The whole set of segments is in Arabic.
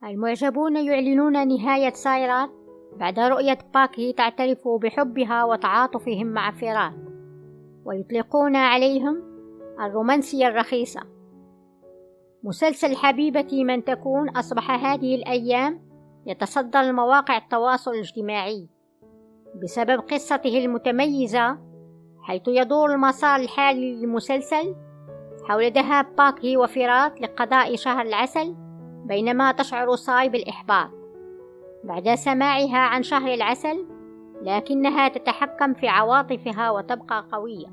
المعجبون يعلنون نهاية سايرات بعد رؤية باك هي تعترف بحبها وتعاطفهم مع فيرات، ويطلقون عليهم الرومانسية الرخيصة. مسلسل حبيبتي من تكون أصبح هذه الأيام يتصدر مواقع التواصل الاجتماعي بسبب قصته المتميزة، حيث يدور المسار الحالي للمسلسل حول ذهاب باك هي وفيرات لقضاء شهر العسل، بينما تشعر ساي بالإحباط بعد سماعها عن شهر العسل، لكنها تتحكم في عواطفها وتبقى قوية.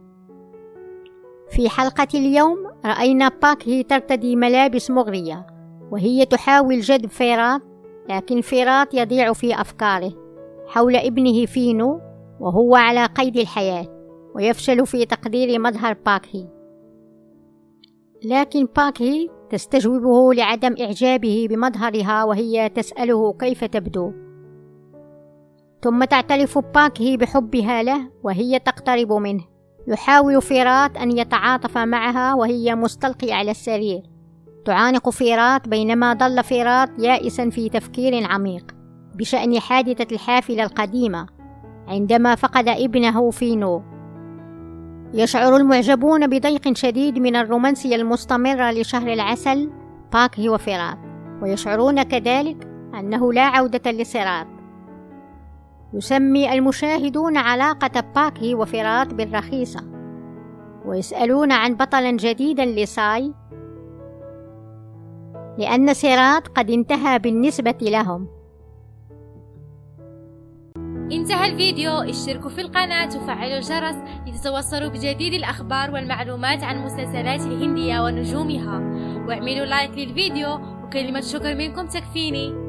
في حلقة اليوم رأينا باك هي ترتدي ملابس مغرية وهي تحاول جذب فيرات، لكن فيرات يضيع في أفكاره حول ابنه فينو وهو على قيد الحياة، ويفشل في تقدير مظهر باك هي. لكن باك هي تستجوبه لعدم إعجابه بمظهرها وهي تسأله كيف تبدو، ثم تعترف باك هي بحبها له وهي تقترب منه. يحاول فيرات أن يتعاطف معها وهي مستلقية على السرير، تعانق فيرات بينما ظل فيرات يائسا في تفكير عميق بشأن حادثة الحافلة القديمة عندما فقد ابنه فينو. يشعر المعجبون بضيق شديد من الرومانسية المستمرة لشهر العسل باك هي وفيرات، ويشعرون كذلك أنه لا عودة لصراط. يسمي المشاهدون علاقة باك هي وفيرات بالرخيصة، ويسألون عن بطلا جديدا لساي لأن سيرات قد انتهى بالنسبة لهم. انتهى الفيديو، اشتركوا في القناة وفعلوا الجرس لتتوصلوا بجديد الأخبار والمعلومات عن المسلسلات الهندية ونجومها، واعملوا لايك للفيديو وكلمة شكر منكم تكفيني.